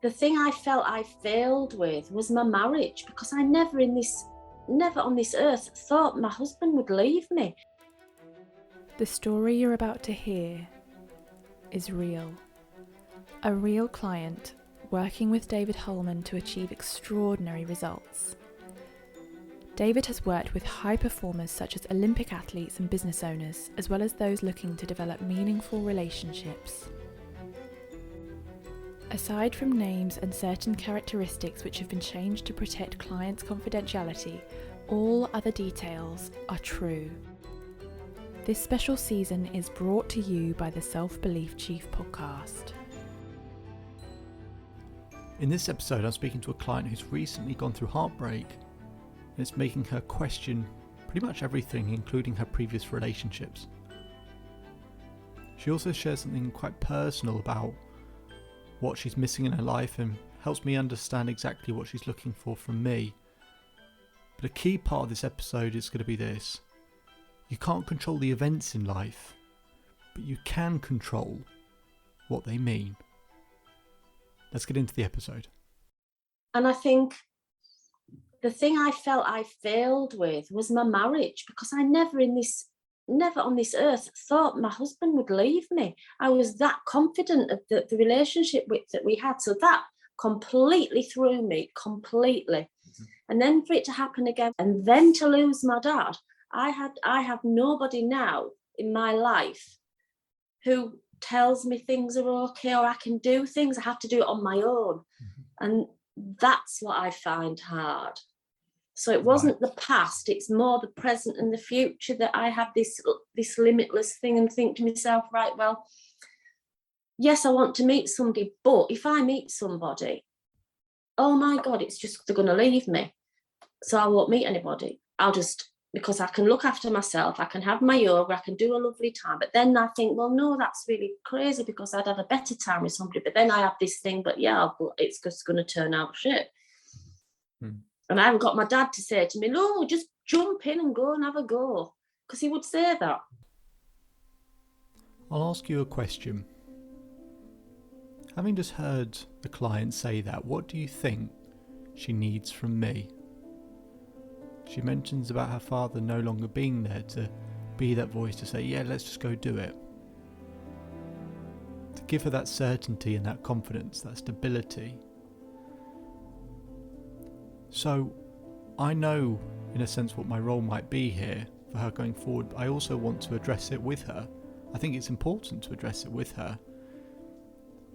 the thing I felt I failed with was my marriage, because I never on this earth thought my husband would leave me. The story you're about to hear is real. A real client working with David Holman to achieve extraordinary results. David has worked with high performers such as Olympic athletes and business owners, as well as those looking to develop meaningful relationships. Aside from names and certain characteristics which have been changed to protect clients' confidentiality, all other details are true. This special season is brought to you by the Self-Belief Chief podcast. In this episode, I'm speaking to a client who's recently gone through heartbreak, and it's making her question pretty much everything, including her previous relationships. She also shares something quite personal about what she's missing in her life and helps me understand exactly what she's looking for from me. But a key part of this episode is going to be this. You can't control the events in life, but you can control what they mean. Let's get into the episode. And I think the thing I felt I failed with was my marriage, because I never on this earth thought my husband would leave me. I was that confident of the relationship that we had. So that completely threw me, completely. Mm-hmm. And then for it to happen again, and then to lose my dad, I have nobody now in my life who tells me things are okay or I can do things. I have to do it on my own. Mm-hmm. And that's what I find hard. So it wasn't the past, it's more the present and the future that I have this limitless thing and think to myself, right, well, yes, I want to meet somebody, but if I meet somebody, oh my God, it's just, they're going to leave me. So I won't meet anybody. Because I can look after myself, I can have my yoga, I can do a lovely time. But then I think, well, no, that's really crazy because I'd had a better time with somebody. But then I have this thing, but yeah, it's just going to turn out shit. Hmm. And I haven't got my dad to say to me, no, just jump in and go and have a go. Because he would say that. I'll ask you a question. Having just heard the client say that, what do you think she needs from me? She mentions about her father no longer being there to be that voice to say, yeah, let's just go do it. To give her that certainty and that confidence, that stability. So I know, in a sense, what my role might be here for her going forward, but I also want to address it with her. I think it's important to address it with her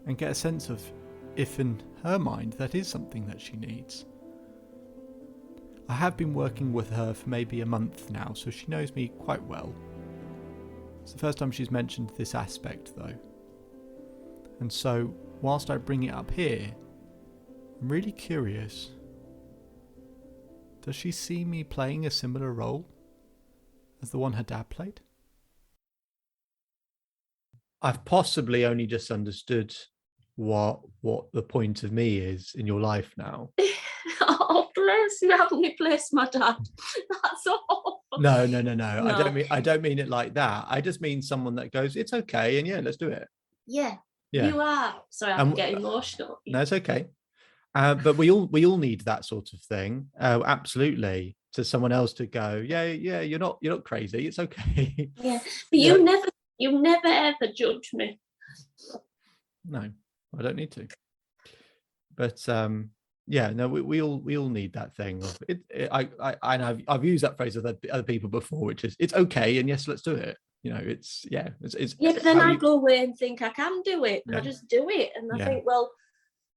and get a sense of if in her mind that is something that she needs. I have been working with her for maybe a month now, so she knows me quite well. It's the first time she's mentioned this aspect though. And so, whilst I bring it up here, I'm really curious. Does she see me playing a similar role as the one her dad played? I've possibly only just understood what the point of me is in your life now. Oh, bless you, haven't replaced my dad. That's all. No. I don't mean it like that. I just mean someone that goes, it's okay, and yeah, let's do it. Yeah. You are. Sorry, I'm getting emotional. No, it's okay. But we all need that sort of thing. Absolutely. To someone else to go, yeah, you're not crazy. It's okay. Yeah, but you never ever judge me. No, I don't need to. But we all need that thing. I've used that phrase with other people before, which is it's okay, and yes, let's do it. It's yeah. But then I go away and think I can do it, and I just do it, and I think, well,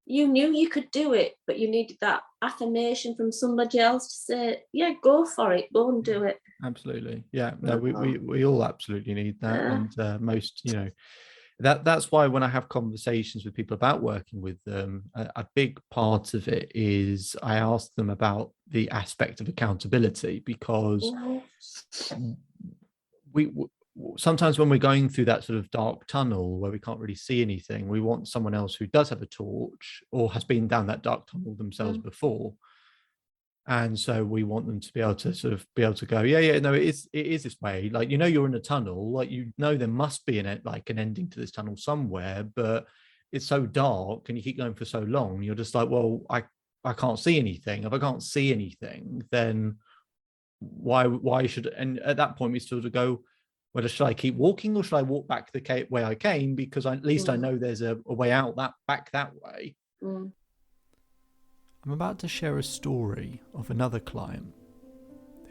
you knew you could do it, but you needed that affirmation from somebody else to say, yeah, go for it, go and do it. Absolutely. Yeah. No, we all absolutely need that. And most, that's why when I have conversations with people about working with them, a big part of it is I ask them about the aspect of accountability, because we sometimes when we're going through that sort of dark tunnel where we can't really see anything, we want someone else who does have a torch or has been down that dark tunnel themselves before. And so we want them to be able to go, no, it is this way. Like, you're in a tunnel, like, there must be an ending to this tunnel somewhere, but it's so dark and you keep going for so long, you're just like, well, I can't see anything. If I can't see anything, then why should, and at that point we sort of go, whether should I keep walking or should I walk back the way I came, because at least I know there's a way out back that way. Mm. I'm about to share a story of another client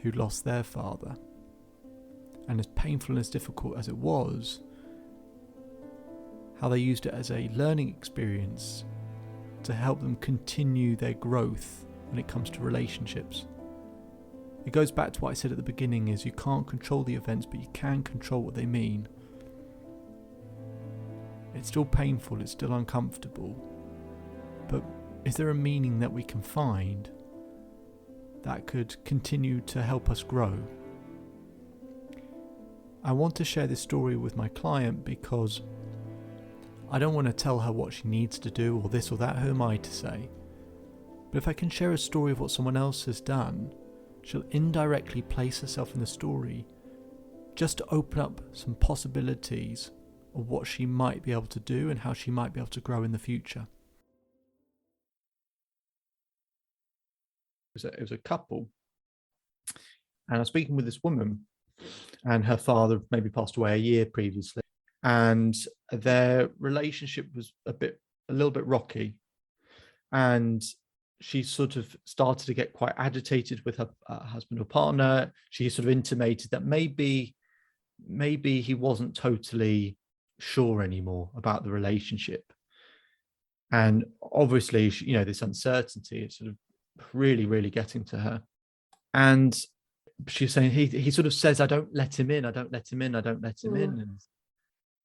who lost their father, and as painful and as difficult as it was, how they used it as a learning experience to help them continue their growth when it comes to relationships. It goes back to what I said at the beginning, is you can't control the events, but you can control what they mean. It's still painful, it's still uncomfortable, but is there a meaning that we can find that could continue to help us grow? I want to share this story with my client because I don't want to tell her what she needs to do or this or that. Who am I to say? But if I can share a story of what someone else has done, she'll indirectly place herself in the story just to open up some possibilities of what she might be able to do and how she might be able to grow in the future. It was a couple, and I was speaking with this woman, and her father maybe passed away a year previously, and their relationship was a little bit rocky, and she sort of started to get quite agitated with her husband or partner. She sort of intimated that maybe he wasn't totally sure anymore about the relationship, and obviously, this uncertainty, it's sort of really getting to her. And she's saying he sort of says, I don't let him in. And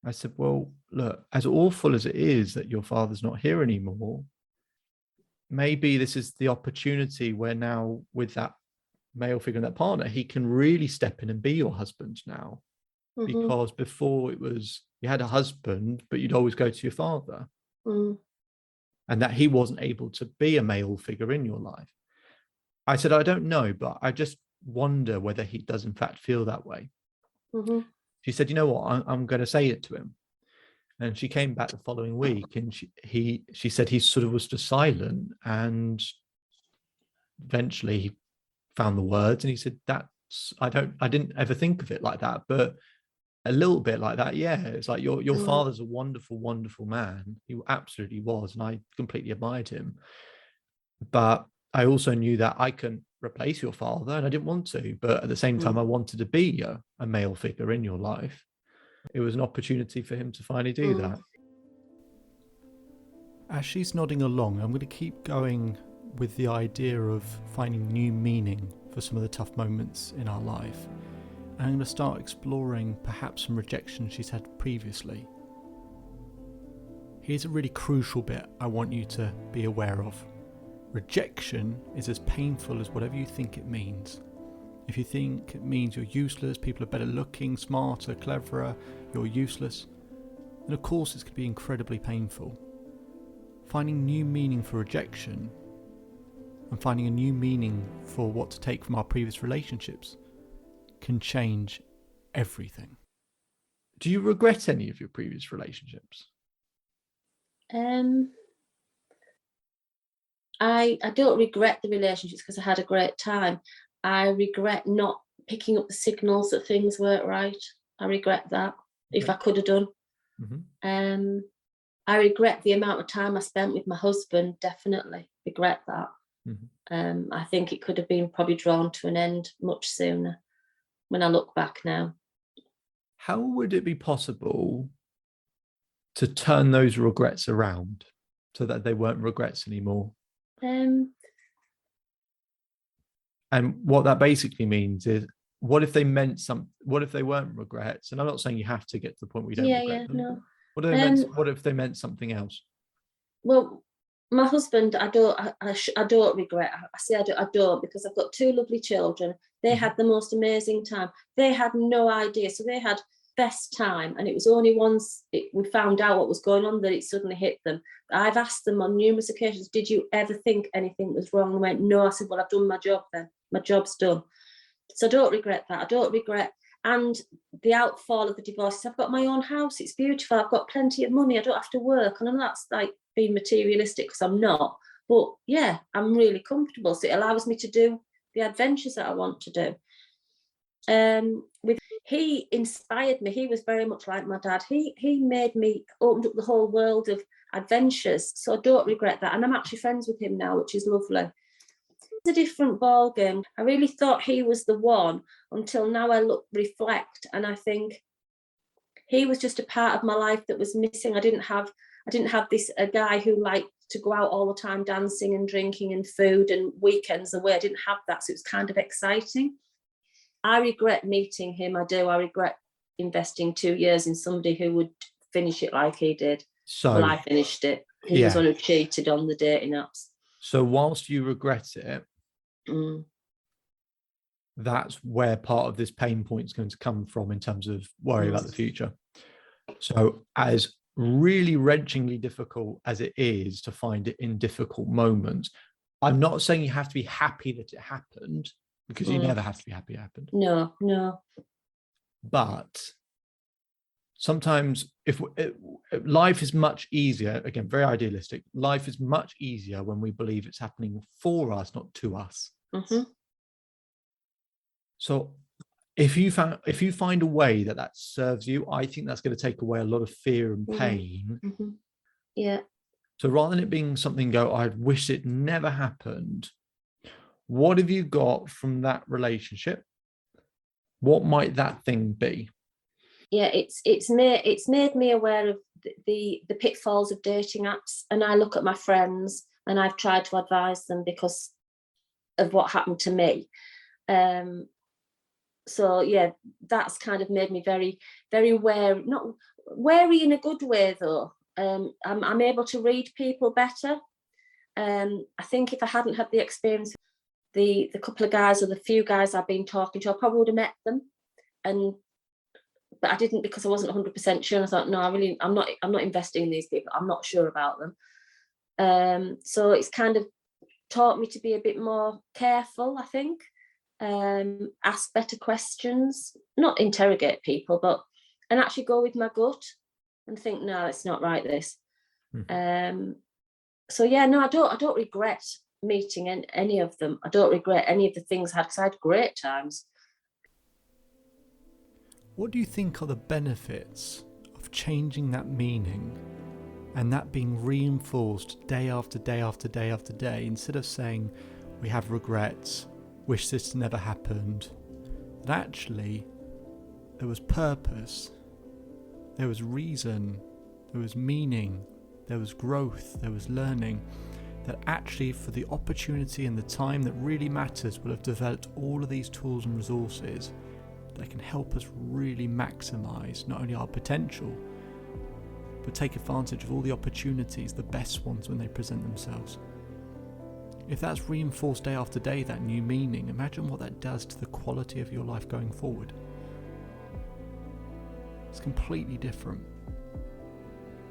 I said, well, look, as awful as it is that your father's not here anymore, maybe this is the opportunity where now, with that male figure and that partner, he can really step in and be your husband now. Mm-hmm. Because before it was, you had a husband, but you'd always go to your father. Mm. And that he wasn't able to be a male figure in your life. I said, I don't know, but I just wonder whether he does in fact feel that way. Mm-hmm. She said, you know what, I'm going to say it to him. And she came back the following week, and she said he sort of was just silent, and eventually he found the words, and he said, I didn't ever think of it like that, but a little bit like that. Yeah, it's like your father's a wonderful man. He absolutely was, and I completely admired him. But I also knew that I couldn't replace your father, and I didn't want to. But at the same time, I wanted to be a male figure in your life. It was an opportunity for him to finally do that. As she's nodding along, I'm going to keep going with the idea of finding new meaning for some of the tough moments in our life. And I'm going to start exploring perhaps some rejection she's had previously. Here's a really crucial bit I want you to be aware of. Rejection is as painful as whatever you think it means. If you think it means you're useless, people are better looking, smarter, cleverer, you're useless, then of course it's going to be incredibly painful. Finding new meaning for rejection and finding a new meaning for what to take from our previous relationships can change everything. Do you regret any of your previous relationships? I don't regret the relationships because I had a great time. I regret not picking up the signals that things weren't right. I regret that. If I could have done. Mm-hmm. I regret the amount of time I spent with my husband. Definitely regret that. Mm-hmm. I think it could have been probably drawn to an end much sooner when I look back now. How would it be possible to turn those regrets around so that they weren't regrets anymore? And what that basically means is, what if they meant what if they weren't regrets? And I'm not saying you have to get to the point where you don't regret them. No. What if they meant something else? Well, my husband, I don't regret. I say I don't because I've got two lovely children. They had the most amazing time. They had no idea. So they had best time. And it was only once we found out what was going on that it suddenly hit them. I've asked them on numerous occasions, did you ever think anything was wrong? They went, no. I said, well, I've done my job then. My job's done. So I don't regret that. I don't regret And the outfall of the divorce is I've got my own house, it's beautiful, I've got plenty of money, I don't have to work. And I know that's like being materialistic, because I'm not. But yeah, I'm really comfortable. So it allows me to do the adventures that I want to do. He inspired me. He was very much like my dad. He made me, opened up the whole world of adventures. So I don't regret that. And I'm actually friends with him now, which is lovely. It's a different ball game. I really thought he was the one until now I reflect, and I think he was just a part of my life that was missing. I didn't have this a guy who liked to go out all the time dancing and drinking and food and weekends away. I didn't have that, so it was kind of exciting. I regret meeting him. I do. I regret investing 2 years in somebody who would finish it like he did. So well, I finished it. He was one who cheated on the dating apps. So whilst you regret it, that's where part of this pain point is going to come from in terms of worry about the future. So as really wrenchingly difficult as it is to find it in difficult moments, I'm not saying you have to be happy that it happened, because you never have to be happy it happened. No. But sometimes if life is much easier, again, very idealistic, life is much easier when we believe it's happening for us, not to us. So if you find a way that serves you, I think that's going to take away a lot of fear and pain. Yeah. So rather than it being something I wish it never happened, what have you got from that relationship? What might that thing be? Yeah, it's made me aware of the pitfalls of dating apps, and I look at my friends and I've tried to advise them because of what happened to me. So yeah, that's kind of made me very, very wary. Not wary in a good way though. I'm able to read people better. I think if I hadn't had the experience, the couple of guys or the few guys I've been talking to, I probably would have met them, but I didn't, because I wasn't 100% sure. And I thought, no, I'm not investing in these people. I'm not sure about them. So it's kind of taught me to be a bit more careful, I think. Ask better questions, not interrogate people, and actually go with my gut and think, no, it's not right, this. So yeah, no, I don't regret meeting any of them. I don't regret any of the things I had, because I had great times. What do you think are the benefits of changing that meaning and that being reinforced day after day after day after day, instead of saying we have regrets, wish this never happened, that actually there was purpose, there was reason, there was meaning, there was growth, there was learning, that actually for the opportunity and the time that really matters, we'll have developed all of these tools and resources that can help us really maximize not only our potential, but take advantage of all the opportunities, the best ones, when they present themselves. If that's reinforced day after day, that new meaning, imagine what that does to the quality of your life going forward. It's completely different.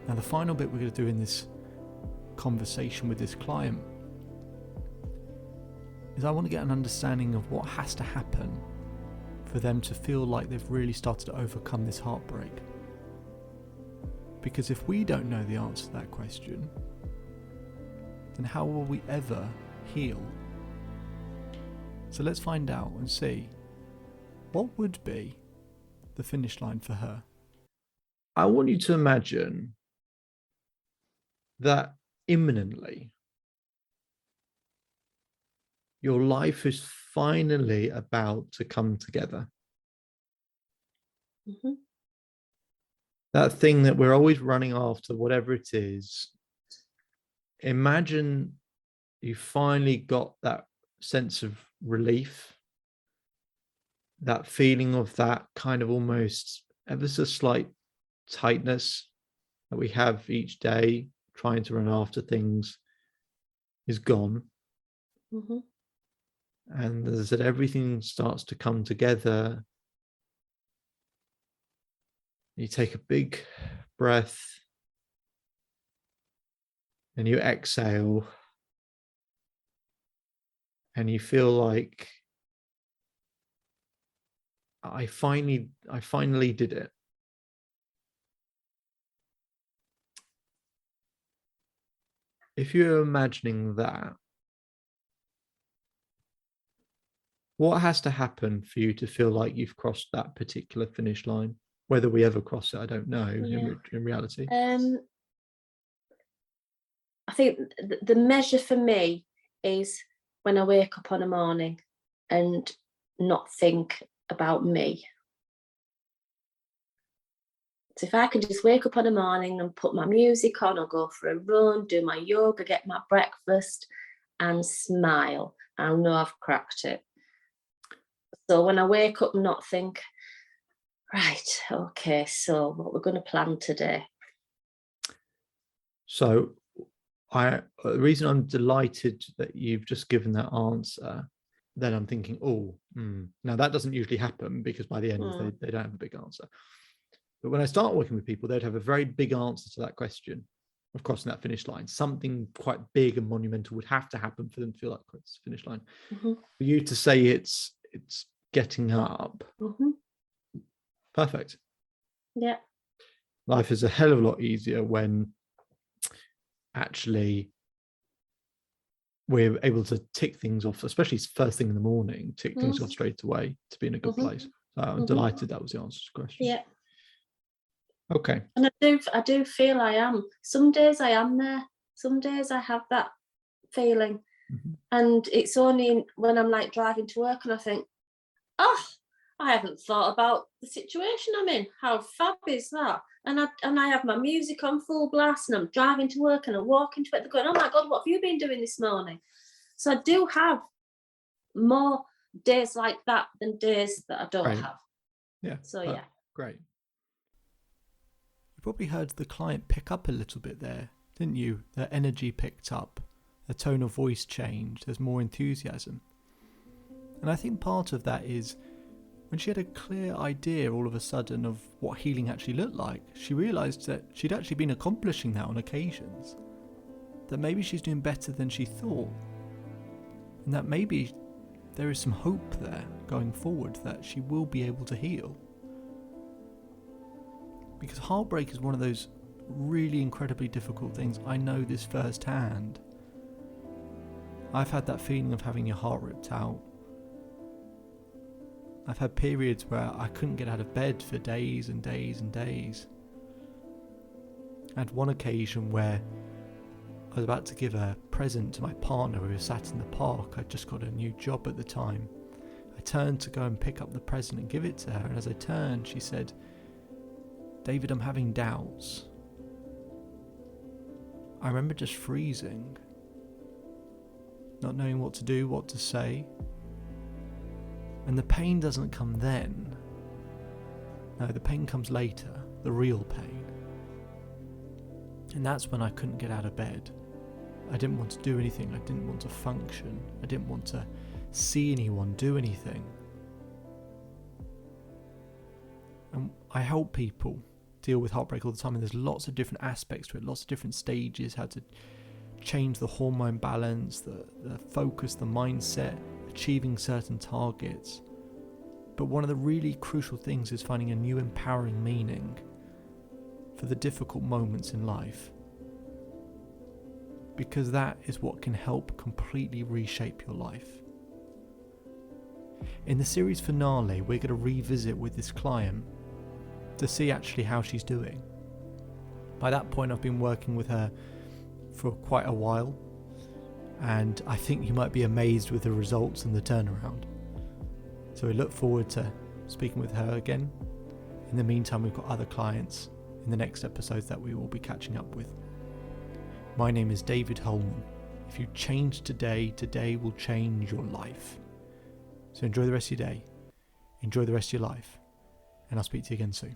Now, the final bit we're going to do in this conversation with this client is I want to get an understanding of what has to happen for them to feel like they've really started to overcome this heartbreak. Because if we don't know the answer to that question, then how will we ever heal? So let's find out and see what would be the finish line for her. I want you to imagine that imminently your life is finally about to come together. That thing that we're always running after, whatever it is, imagine you finally got that sense of relief, that feeling of that kind of almost ever so slight tightness that we have each day trying to run after things is gone. And as I said, everything starts to come together. You take a big breath and you exhale, and you feel like I finally did it. If you're imagining that, what has to happen for you to feel like you've crossed that particular finish line? Whether we ever cross it, I don't know in reality. I think the measure for me is when I wake up on a morning and not think about me. So if I can just wake up on a morning and put my music on or go for a run, do my yoga, get my breakfast and smile, I'll know I've cracked it. So when I wake up and not think, right, okay, so what we're going to plan today. So the reason I'm delighted that you've just given that answer, then I'm thinking, now that doesn't usually happen, because by the end they don't have a big answer. But when I start working with people, they'd have a very big answer to that question of crossing that finish line. Something quite big and monumental would have to happen for them to feel like it's the finish line. For you to say it's getting up, perfect. Yeah. Life is a hell of a lot easier when actually we're able to tick things off, especially first thing in the morning, tick things off straight away to be in a good place. So I'm delighted that was the answer to the question. Yeah. Okay. And I do feel I am. Some days I am there. Some days I have that feeling. And it's only when I'm like driving to work and I think, I haven't thought about the situation I'm in. How fab is that? And I have my music on full blast and I'm driving to work and I'm walking to it. They're going, oh my God, what have you been doing this morning? So I do have more days like that than days that I don't have. Yeah. So yeah. Great. You probably heard the client pick up a little bit there, didn't you? Their energy picked up, their tone of voice changed, there's more enthusiasm. And I think part of that is when she had a clear idea all of a sudden of what healing actually looked like, she realised that she'd actually been accomplishing that on occasions. That maybe she's doing better than she thought. And that maybe there is some hope there going forward that she will be able to heal. Because heartbreak is one of those really incredibly difficult things. I know this firsthand. I've had that feeling of having your heart ripped out. I've had periods where I couldn't get out of bed for days and days and days. I had one occasion where I was about to give a present to my partner. We were sat in the park. I'd just got a new job at the time. I turned to go and pick up the present and give it to her, and as I turned, she said, "David, I'm having doubts." I remember just freezing, not knowing what to do, what to say. And the pain doesn't come then. No, the pain comes later, the real pain. And that's when I couldn't get out of bed. I didn't want to do anything. I didn't want to function. I didn't want to see anyone, do anything. And I help people deal with heartbreak all the time, and there's lots of different aspects to it, lots of different stages, how to change the hormone balance, the focus, the mindset, achieving certain targets. But one of the really crucial things is finding a new empowering meaning for the difficult moments in life, because that is what can help completely reshape your life. In the series finale, we're going to revisit with this client to see actually how she's doing. By that point, I've been working with her for quite a while, and I think you might be amazed with the results and the turnaround. So we look forward to speaking with her again. In the meantime, we've got other clients in the next episodes that we will be catching up with. My name is David Holman. If you change today, today will change your life. So enjoy the rest of your day, enjoy the rest of your life, and I'll speak to you again soon.